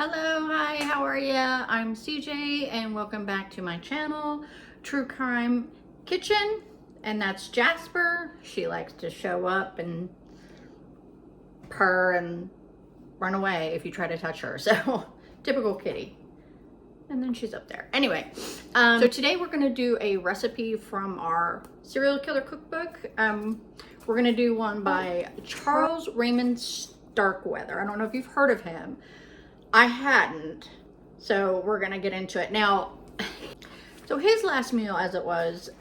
Hello, hi, how are ya? I'm CJ and welcome back to my channel, True Crime Kitchen. And that's Jasper. She likes to show up and purr and run away if you try to touch her. So, typical kitty. And then she's up there. Anyway, so today we're going to do a recipe from our serial killer cookbook. We're going to do one by Charles Raymond Starkweather. I don't know if you've heard of him. I hadn't, so we're gonna get into it now. So his last meal, as it was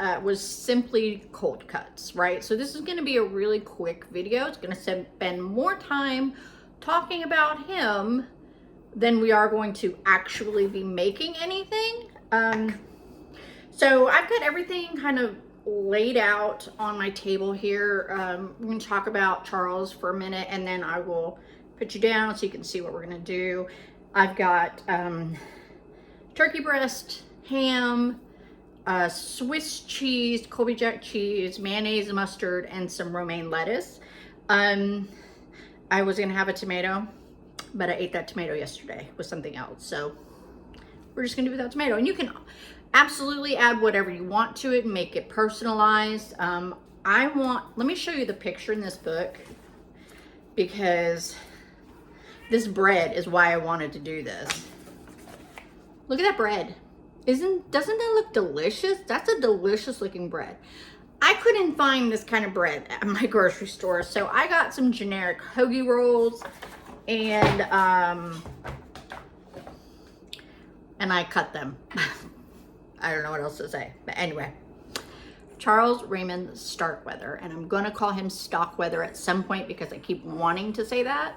simply cold cuts, right? So this is gonna be a really quick video. It's gonna spend more time talking about him than we are going to actually be making anything. So I've got everything kind of laid out on my table here. We're gonna talk about Charles for a minute, and then I will put you down so you can see what we're gonna do. I've got turkey breast, ham, Swiss cheese, Colby Jack cheese, mayonnaise, mustard, and some romaine lettuce. I was gonna have a tomato, but I ate that tomato yesterday with something else. So we're just gonna do without tomato. And you can absolutely add whatever you want to it and make it personalized. Let me show you the picture in this book, because this bread is why I wanted to do this. Look at that bread. Doesn't that look delicious? That's a delicious looking bread. I couldn't find this kind of bread at my grocery store, so I got some generic hoagie rolls, and I cut them. I don't know what else to say, but anyway. Charles Raymond Starkweather, and I'm gonna call him Stockweather at some point because I keep wanting to say that.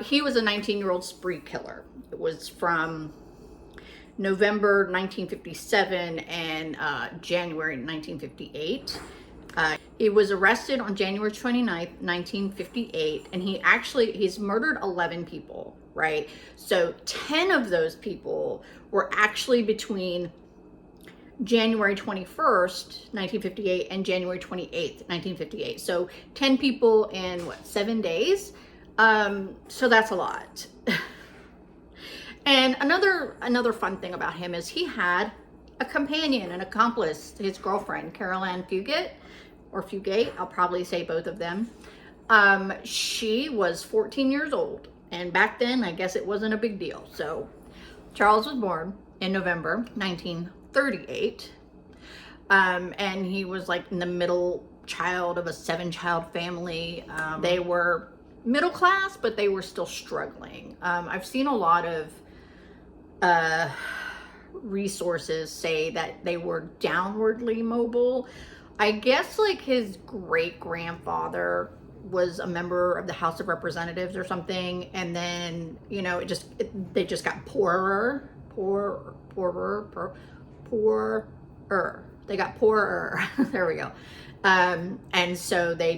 He was a 19-year-old spree killer. It was from November 1957 and January 1958. He was arrested on January 29th, 1958, and he's murdered 11 people, right? So 10 of those people were actually between January 21st, 1958 and January 28th, 1958. So 10 people in 7 days? So that's a lot. And another fun thing about him is he had a companion, an accomplice, his girlfriend, Carol Ann Fugate, or Fugate, I'll probably say both of them. She was 14 years old, and back then, I guess it wasn't a big deal. So Charles was born in November 1938, and he was like in the middle child of a 7-child family. They were middle class, but they were still struggling. I've seen a lot of resources say that they were downwardly mobile. I guess like his great grandfather was a member of the House of Representatives or something, and then they just got poorer. They got poorer. There we go. And so they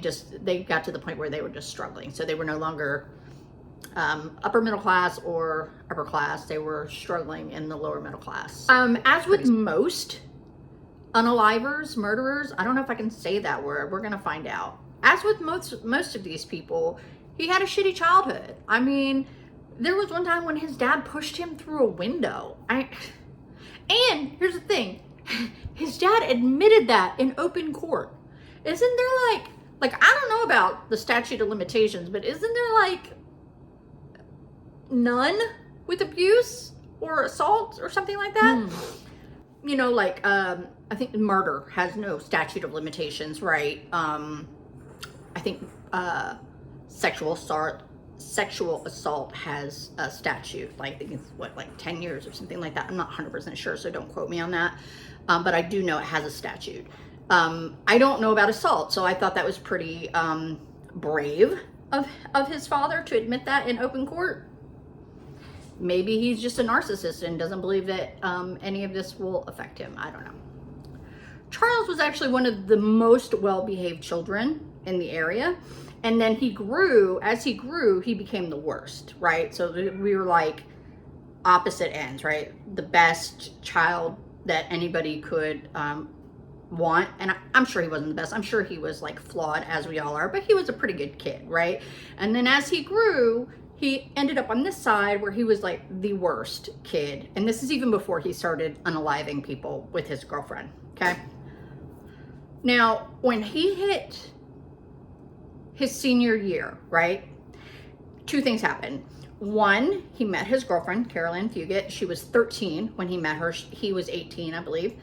got to the point where they were just struggling. So they were no longer upper middle class or upper class. They were struggling in the lower middle class. As with most unalivers, murderers, I don't know if I can say that word. We're gonna find out. As with most of these people, he had a shitty childhood. I mean, there was one time when his dad pushed him through a window. And here's the thing, his dad admitted that in open court. Isn't there like I don't know about the statute of limitations, but isn't there like none with abuse or assault or something like that? I think murder has no statute of limitations, right? I think sexual assault has a statute, like I think it's 10 years or something like that. I'm not 100% sure, so don't quote me on that. But I do know it has a statute. I don't know about assault, so I thought that was pretty brave of his father to admit that in open court. Maybe he's just a narcissist and doesn't believe that any of this will affect him. I don't know. Charles was actually one of the most well-behaved children in the area. And then as he grew, he became the worst, right? So we were like opposite ends, right? The best child that anybody could want, and I'm sure he wasn't the best. I'm sure he was like flawed, as we all are, but he was a pretty good kid, right? And then as he grew, he ended up on this side where he was like the worst kid. And this is even before he started unaliving people with his girlfriend, okay? Now, when he hit his senior year, right, two things happened. One, he met his girlfriend, Carol Ann Fugit. She was 13 when he met her. He was 18, I believe.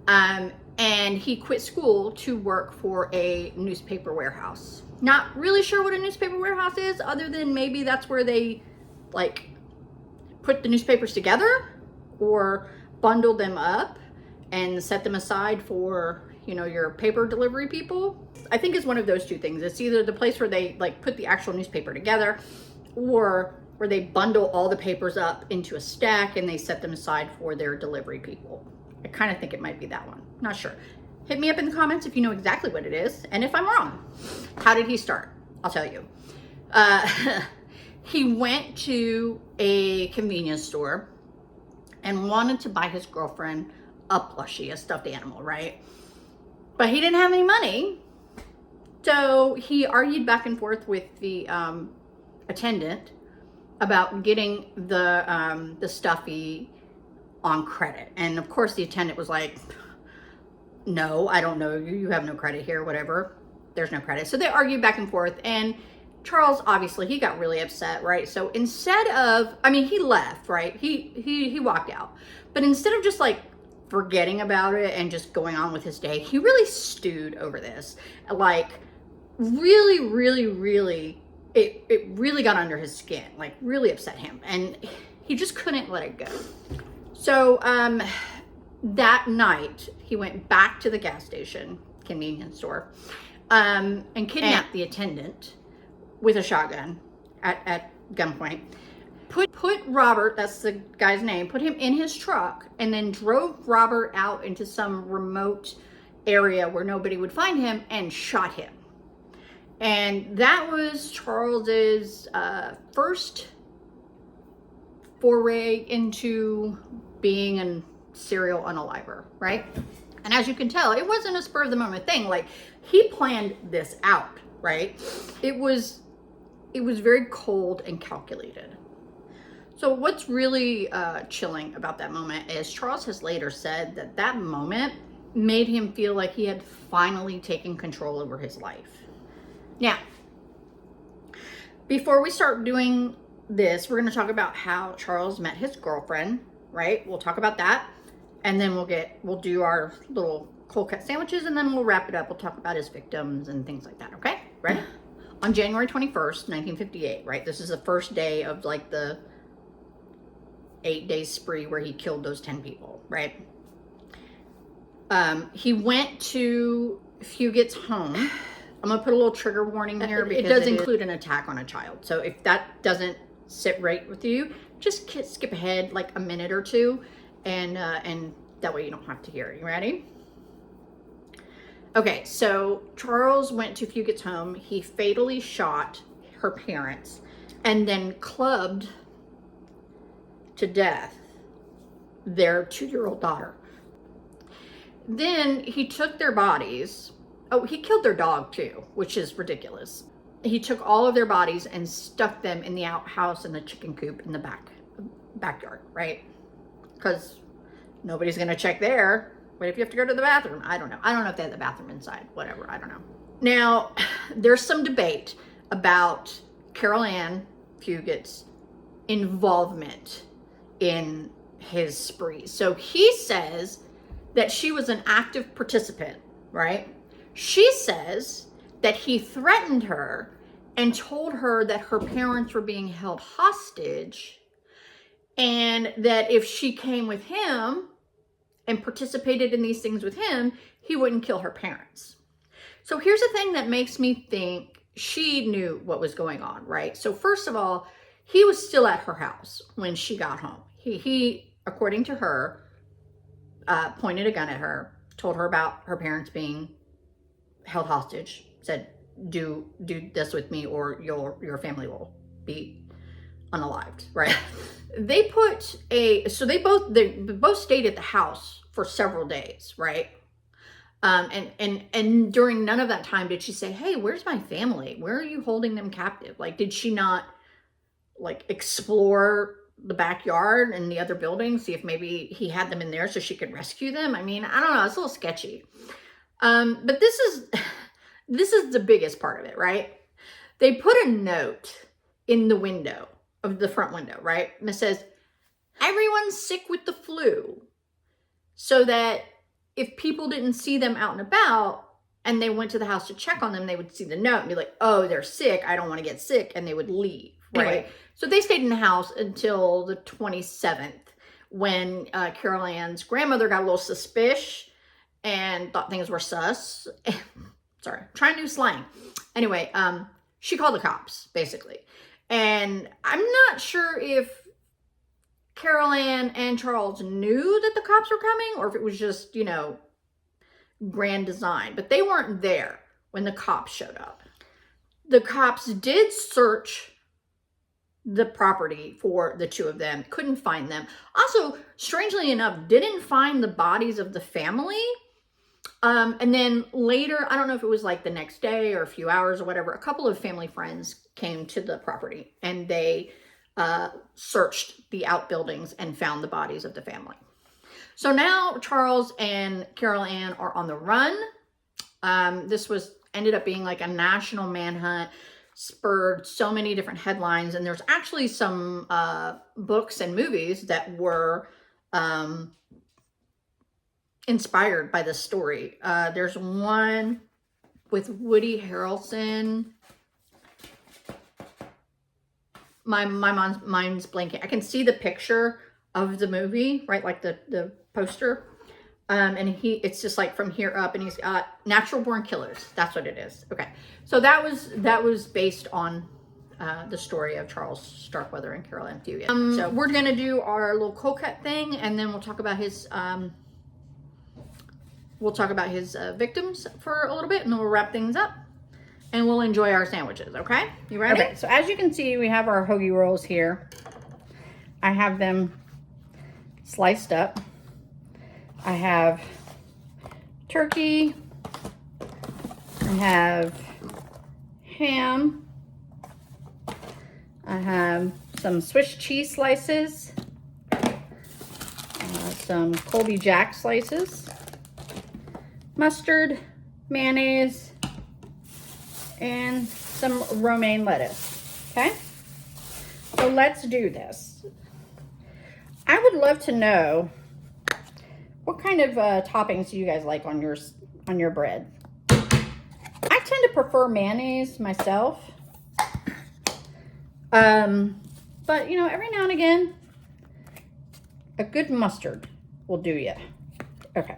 And he quit school to work for a newspaper warehouse. Not really sure what a newspaper warehouse is, other than maybe that's where they like put the newspapers together or bundle them up and set them aside for, you know, your paper delivery people. I think it's one of those two things. It's either the place where they like put the actual newspaper together, or where they bundle all the papers up into a stack and they set them aside for their delivery people. I kind of think it might be that one. Not sure. Hit me up in the comments if you know exactly what it is and if I'm wrong. How did he start? I'll tell you. He went to a convenience store and wanted to buy his girlfriend a plushie, a stuffed animal, right? But he didn't have any money. So he argued back and forth with the attendant about getting the stuffy on credit. And of course the attendant was like, no, I don't know you. You have no credit here, whatever. There's no credit. So they argued back and forth, and Charles, obviously, he got really upset, right? So instead of, I mean, he left, right? He walked out. But instead of just like forgetting about it and just going on with his day, he really stewed over this. Like really, really, really, it really got under his skin, like really upset him. And he just couldn't let it go. So that night, he went back to the gas station, convenience store, and kidnapped the attendant with a shotgun at gunpoint. Put Robert, that's the guy's name, put him in his truck, and then drove Robert out into some remote area where nobody would find him and shot him. And that was Charles's first foray into being a serial unaliver, right? And as you can tell, it wasn't a spur of the moment thing. Like, he planned this out, right? It was very cold and calculated. So what's really chilling about that moment is Charles has later said that that moment made him feel like he had finally taken control over his life. Now, before we start doing this, we're going to talk about how Charles met his girlfriend, right? We'll talk about that. And then we'll do our little cold cut sandwiches, and then we'll wrap it up. We'll talk about his victims and things like that, okay? Ready? On January 21st, 1958, right? This is the first day of like the 8-day spree where he killed those 10 people, right? He went to Fugit's home. I'm gonna put a little trigger warning here because it does include an attack on a child. So if that doesn't sit right with you, just skip ahead like a minute or two, and that way you don't have to hear it. You ready? Okay, so Charles went to Fugit's home. He fatally shot her parents and then clubbed to death their 2-year-old daughter. Then he took their bodies. Oh, he killed their dog too, which is ridiculous. He took all of their bodies and stuck them in the outhouse and the chicken coop in the backyard, right? Because nobody's gonna check there. What if you have to go to the bathroom? I don't know. I don't know if they have the bathroom inside. Whatever, I don't know. Now, there's some debate about Carol Ann Fugit's involvement in his spree. So he says that she was an active participant, right? She says that he threatened her and told her that her parents were being held hostage, and that if she came with him and participated in these things with him, he wouldn't kill her parents. So here's the thing that makes me think she knew what was going on, right? So first of all, he was still at her house when she got home. He according to her, pointed a gun at her, told her about her parents being held hostage, said, do this with me or your family will be unalived, right? They both stayed at the house for several days, right? And during none of that time did she say, hey, where's my family? Where are you holding them captive? Like, did she not like explore the backyard and the other buildings, see if maybe he had them in there so she could rescue them. I mean, I don't know, it's a little sketchy. But this is the biggest part of it, right? They put a note in the window of the front window, right? And it says, everyone's sick with the flu. So that if people didn't see them out and about and they went to the house to check on them, they would see the note and be like, oh, they're sick. I don't want to get sick. And they would leave, right? Anyway, so they stayed in the house until the 27th when Carol Ann's grandmother got a little suspicious and thought things were sus. Sorry, trying new slang. Anyway, she called the cops, basically. And I'm not sure if Carol Ann and Charles knew that the cops were coming or if it was just, you know, grand design. But they weren't there when the cops showed up. The cops did search the property for the two of them, couldn't find them. Also, strangely enough, didn't find the bodies of the family. And then later, I don't know if it was like the next day or a few hours or whatever, a couple of family friends came to the property and they searched the outbuildings and found the bodies of the family. So now Charles and Carol Ann are on the run. This ended up being like a national manhunt, spurred so many different headlines, and there's actually some books and movies that were inspired by this story. There's one with Woody Harrelson. My mind's blanking. I can see the picture of the movie, right? Like the poster. And it's just like from here up, and he's got Natural Born Killers. That's what it is. Okay. So that was based on the story of Charles Starkweather and Carol Ann Fugate. So we're going to do our little cold cut thing, and then we'll talk about his victims for a little bit, and then we'll wrap things up. And we'll enjoy our sandwiches, okay? You ready? Okay, so as you can see, we have our hoagie rolls here. I have them sliced up. I have turkey. I have ham. I have some Swiss cheese slices. Some Colby Jack slices. Mustard, mayonnaise, and some romaine lettuce, okay? So let's do this. I would love to know what kind of toppings do you guys like on your bread. I tend to prefer mayonnaise myself. But you know, every now and again, a good mustard will do you. Okay.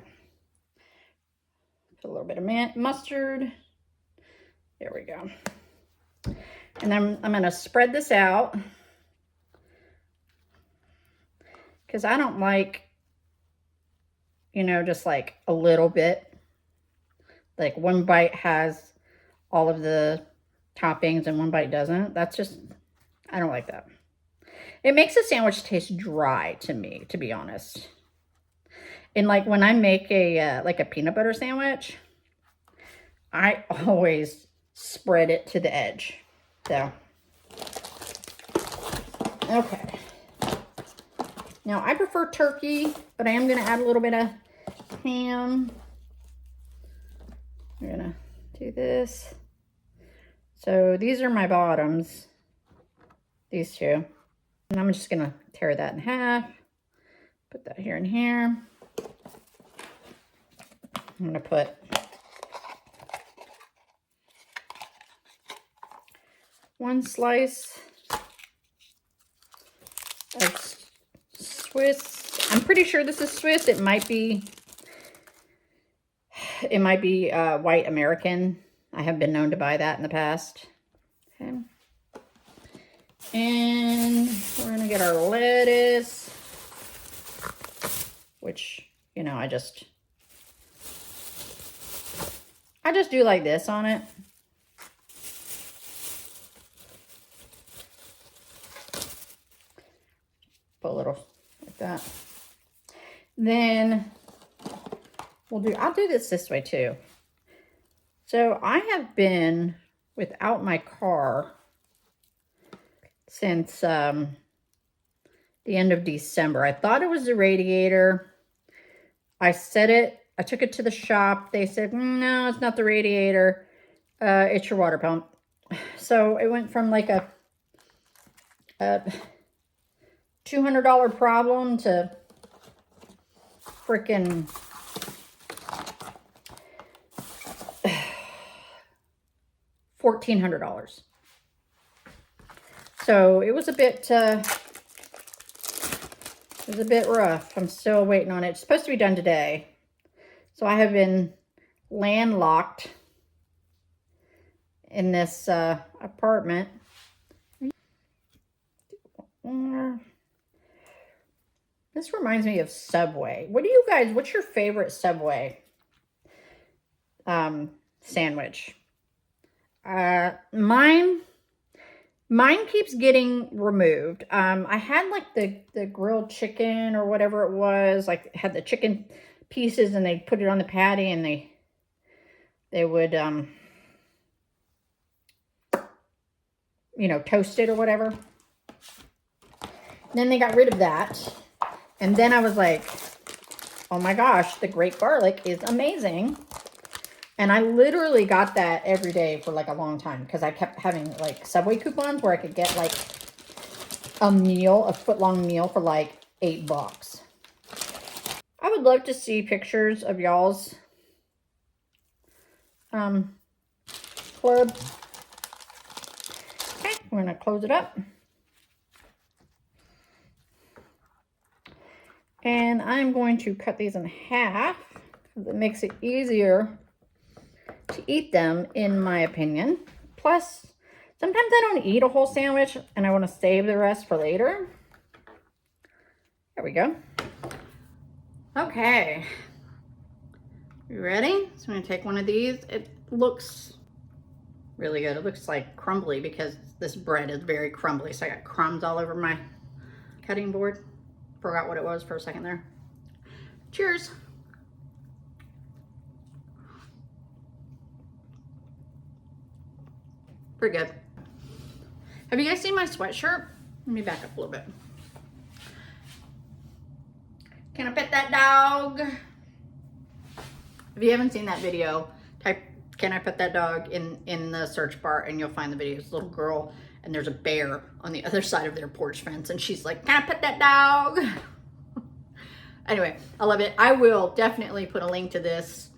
Put a little bit of mustard. There we go. And then I'm going to spread this out because I don't like, you know, just like a little bit. Like one bite has all of the toppings and one bite doesn't. That's just, I don't like that. It makes a sandwich taste dry to me, to be honest. And like when I make like a peanut butter sandwich, I always spread it to the edge. So, okay. Now, I prefer turkey, but I am going to add a little bit of ham. We're going to do this. So, these are my bottoms. These two. And I'm just going to tear that in half. Put that here and here. I'm going to put one slice of Swiss. I'm pretty sure this is Swiss. It might be white American. I have been known to buy that in the past. Okay. And we're going to get our lettuce, which, you know, I just do like this on it. Put a little like that. Then I'll do this way too. So I have been without my car since the end of December. I thought it was the radiator. I took it to the shop. They said, no, it's not the radiator. It's your water pump. So it went from like a $200 problem to freaking $1,400. So it was a bit rough. I'm still waiting on it. It's supposed to be done today. So I have been landlocked in this apartment. This reminds me of Subway. What's your favorite Subway sandwich? Mine keeps getting removed. I had like the grilled chicken or whatever it was, like had the chicken pieces and they put it on the patty and they would, you know, toast it or whatever. Then they got rid of that. And then I was like, oh my gosh, the Great Garlic is amazing. And I literally got that every day for like a long time because I kept having like Subway coupons where I could get like a foot-long meal for like $8. I would love to see pictures of y'all's club. Okay, we're gonna close it up. And I'm going to cut these in half because it makes it easier to eat them, in my opinion. Plus, sometimes I don't eat a whole sandwich and I want to save the rest for later. There we go. Okay. You ready? So I'm going to take one of these. It looks really good. It looks like crumbly because this bread is very crumbly. So I got crumbs all over my cutting board. Forgot what it was for a second there. Cheers. Pretty good. Have you guys seen my sweatshirt? Let me back up a little bit. Can I pet that dog? If you haven't seen that video, type "can I pet that dog" in the search bar and you'll find the video. It's a little girl and there's a bear on the other side of their porch fence and she's like, "Can I pet that dog?" Anyway, I love it. I will definitely put a link to this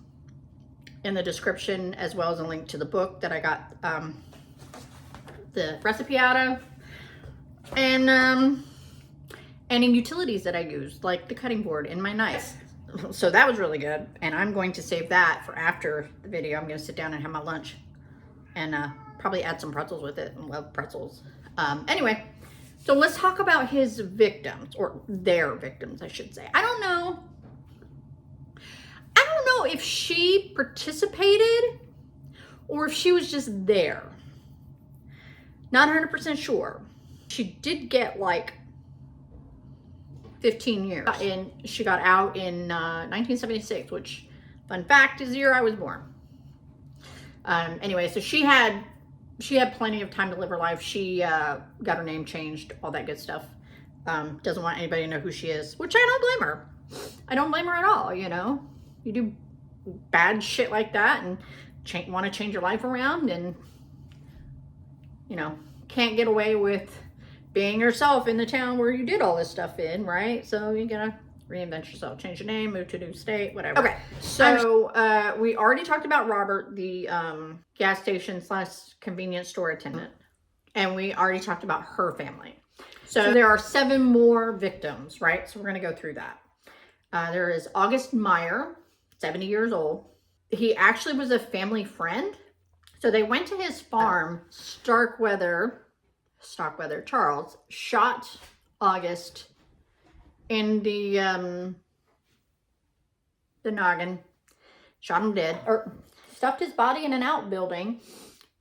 in the description as well as a link to the book that I got the recipe out of, and any utilities that I used, like the cutting board and my knife. So that was really good, and I'm going to save that for after the video. I'm going to sit down and have my lunch and probably add some pretzels with it. I love pretzels. Anyway, so let's talk about his victims, or their victims, I should say. I don't know if she participated or if she was just there. Not 100% sure. She did get like 15 years. And she got out in 1976, which, fun fact, is the year I was born. Anyway, so she had plenty of time to live her life. She got her name changed, all that good stuff. Doesn't want anybody to know who she is, which I don't blame her. I don't blame her at all, you know. You do bad shit like that and want to change your life around and, you know, can't get away with being yourself in the town where you did all this stuff in, right? So you gotta reinvent yourself, change your name, move to a new state, whatever. Okay, so we already talked about Robert, the gas station / convenience store attendant, and we already talked about her family. So there are 7 more victims, right? So we're gonna go through that. There is August Meyer, 70 years old. He actually was a family friend. So they went to his farm. Starkweather Charles shot August in the noggin, shot him dead, or stuffed his body in an outbuilding,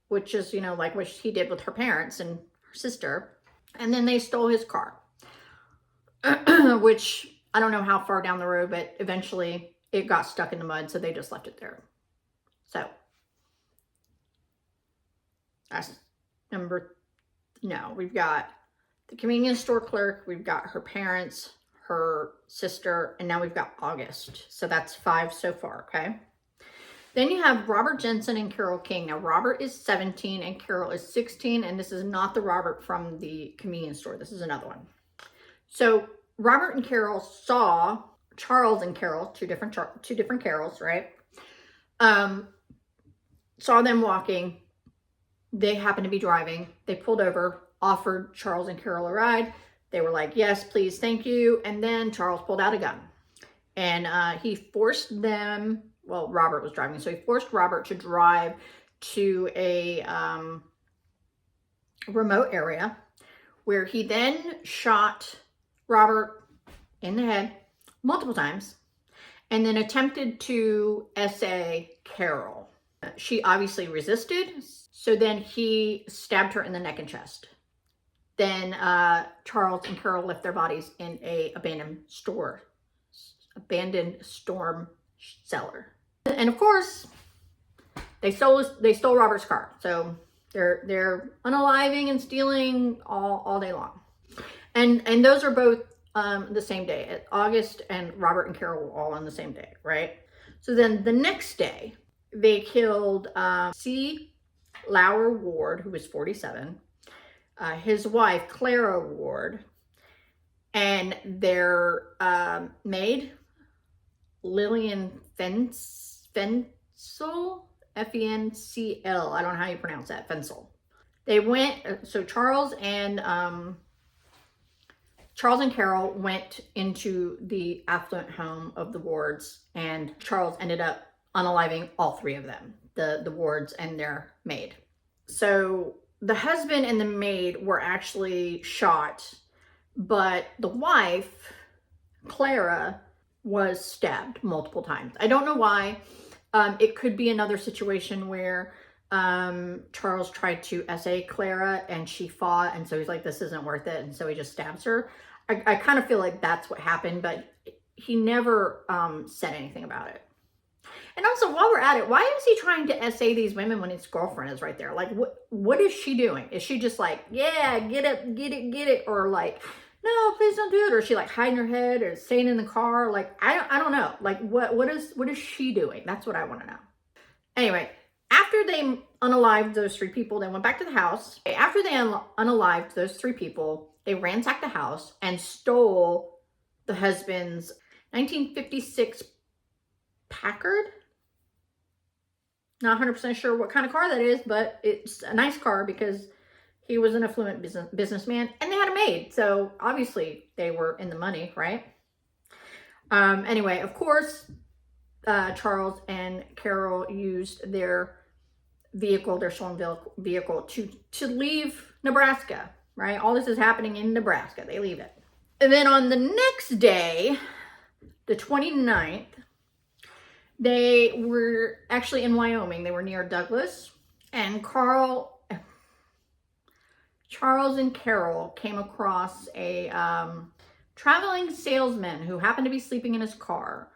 which is, you know, like what he did with her parents and her sister. And then they stole his car, which I don't know how far down the road, but eventually it got stuck in the mud, so they just left it there. So that's we've got the convenience store clerk, we've got her parents, her sister, and now we've got August. So that's 5 so far, okay? Then you have Robert Jensen and Carole King. Now, Robert is 17 and Carole is 16, and this is not the Robert from the convenience store. This is another one. So Robert and Carole saw Charles and Carole, two different Carols, right? Saw them walking. They happened to be driving. They pulled over, offered Charles and Carole a ride. They were like, yes, please, thank you. And then Charles pulled out a gun. And he forced them, well, Robert was driving, so he forced Robert to drive to a remote area where he then shot Robert in the head multiple times and then attempted to essay Carole. She obviously resisted, so then he stabbed her in the neck and chest. Then Charles and Carole left their bodies in a abandoned storm cellar. And of course, they stole Robert's car. So they're unaliving and stealing all day long. And those are both the same day. August and Robert and Carole were all on the same day, right? So then the next day, they killed C. Lauer Ward, who was 47, his wife, Clara Ward, and their maid, Lillian Fencel, F-E-N-C-L. I don't know how you pronounce that, Fencel. They went, so Charles and Carole went into the affluent home of the Wards, and Charles ended up unaliving all 3 of them, the Wards and their maid. So the husband and the maid were actually shot, but the wife, Clara, was stabbed multiple times. I don't know why. It could be another situation where Charles tried to essay Clara and she fought, and so he's like, this isn't worth it, and so he just stabs her. I kind of feel like that's what happened, but he never said anything about it. And also, while we're at it, why is he trying to essay these women when his girlfriend is right there? Like, what is she doing? Is she just like, yeah, get it, or like, no, please don't do it, or is she like hiding her head or staying in the car? Like, I don't know. Like, what is she doing? That's what I want to know. Anyway, after they unalived those 3 people, they went back to the house. After they unalived those 3 people, they ransacked the house and stole the husband's 1956 Packard. Not 100% sure what kind of car that is, but it's a nice car because he was an affluent businessman, and they had a maid. So obviously they were in the money, right? Anyway, of course, Charles and Carole used their vehicle, their stolen vehicle, to leave Nebraska, right? All this is happening in Nebraska. They leave it. And then on the next day, the 29th, they were actually in Wyoming. They were near Douglas, and Charles and Carole came across a traveling salesman who happened to be sleeping in his car.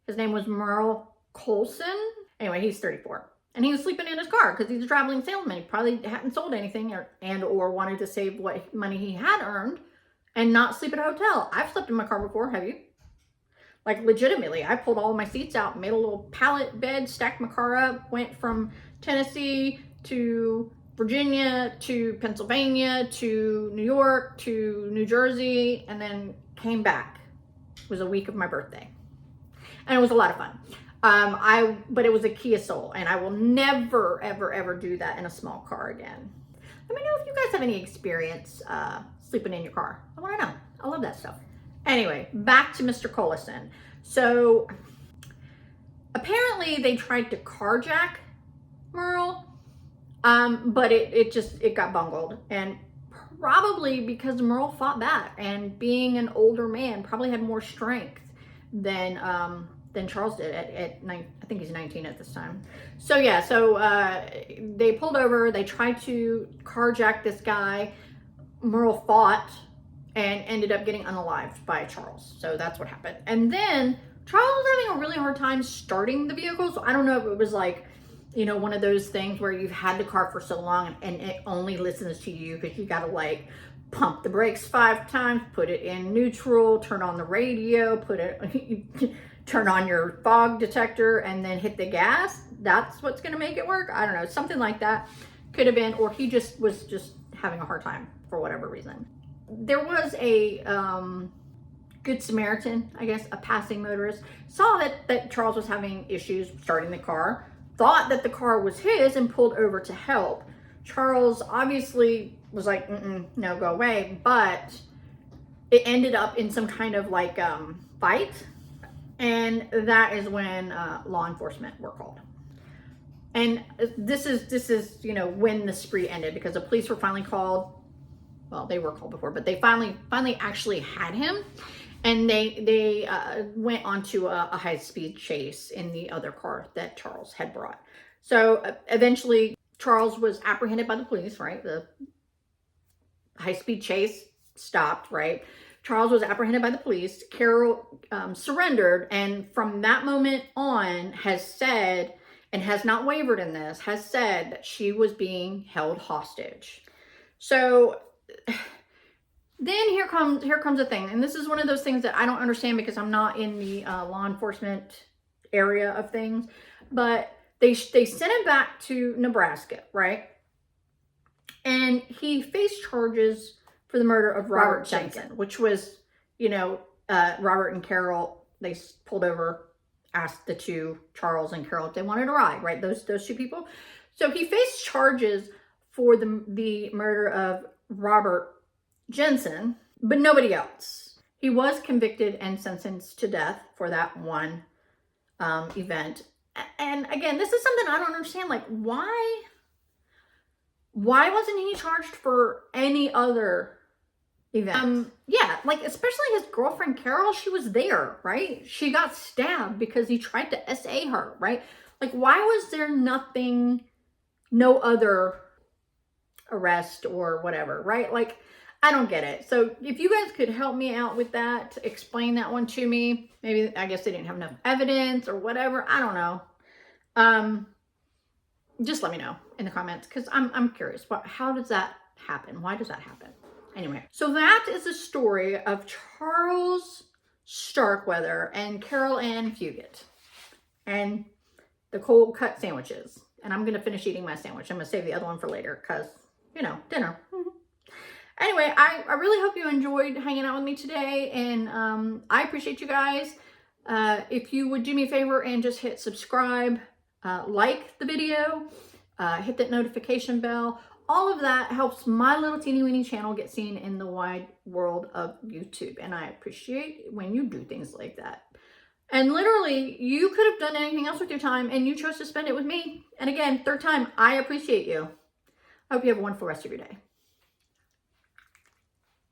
His name was Merle Colson. Anyway, he's 34. And he was sleeping in his car because he's a traveling salesman. He probably hadn't sold anything or wanted to save what money he had earned and not sleep at a hotel. I've slept in my car before, have you? Like, legitimately, I pulled all my seats out, made a little pallet bed, stacked my car up, went from Tennessee to Virginia to Pennsylvania to New York to New Jersey, and then came back. It was a week of my birthday. And it was a lot of fun. But it was a Kia Soul, and I will never, ever, ever do that in a small car again. Let me know if you guys have any experience sleeping in your car. I want to know. I love that stuff. Anyway, back to Mr. Collison. So apparently they tried to carjack Merle, but it got bungled, and probably because Merle fought back, and being an older man probably had more strength than Charles did at 9. I think he's 19 at this time. So yeah, they pulled over. They tried to carjack this guy. Merle fought and ended up getting unalived by Charles. So that's what happened. And then Charles was having a really hard time starting the vehicle. So I don't know if it was like, you know, one of those things where you've had the car for so long and it only listens to you because you got to like pump the brakes 5 times, put it in neutral, turn on the radio, turn on your fog detector, and then hit the gas. That's what's going to make it work. I don't know, something like that could have been, or he was just having a hard time for whatever reason. There was a Good Samaritan, I guess, a passing motorist, saw that Charles was having issues starting the car, thought that the car was his, and pulled over to help. Charles obviously was like, no, go away, but it ended up in some kind of like fight, and that is when law enforcement were called. And this is you know, when the spree ended, because the police were finally called. Well, they were called before, but they finally actually had him, and they went onto a high-speed chase in the other car that Charles had brought. So eventually Charles was apprehended by the police, right? The high-speed chase stopped, right? Charles was apprehended by the police. Carol surrendered, and from that moment on has said, and has not wavered in this, has said that she was being held hostage. So then here comes a thing, and this is one of those things that I don't understand because I'm not in the law enforcement area of things, but they sent him back to Nebraska, right? And he faced charges for the murder of Robert Jensen, which was, you know, Robert and Carol, they pulled over, asked the two, Charles and Carol, if they wanted a ride, right? Those two people. So he faced charges for the murder of Robert Jensen, but nobody else. He was convicted and sentenced to death for that one event. And again, this is something I don't understand. Like, why wasn't he charged for any other event? Yeah, like, especially his girlfriend Carol, she was there, right? She got stabbed because he tried to SA her, right? Like, why was there no other arrest or whatever, right? Like, I don't get it. So if you guys could help me out with that, explain that one to me. Maybe, I guess they didn't have enough evidence or whatever. I don't know. Just let me know in the comments, because I'm curious. How does that happen? Why does that happen? Anyway, so that is the story of Charles Starkweather and Carol Ann Fugate and the cold cut sandwiches. And I'm going to finish eating my sandwich. I'm going to save the other one for later because, you know, dinner. Anyway, I really hope you enjoyed hanging out with me today, and I appreciate you guys. If you would do me a favor and just hit subscribe, like the video, hit that notification bell. All of that helps my little teeny weeny channel get seen in the wide world of YouTube, and I appreciate when you do things like that. And literally, you could have done anything else with your time, and you chose to spend it with me. And again, third time, I appreciate you. I hope you have a wonderful rest of your day.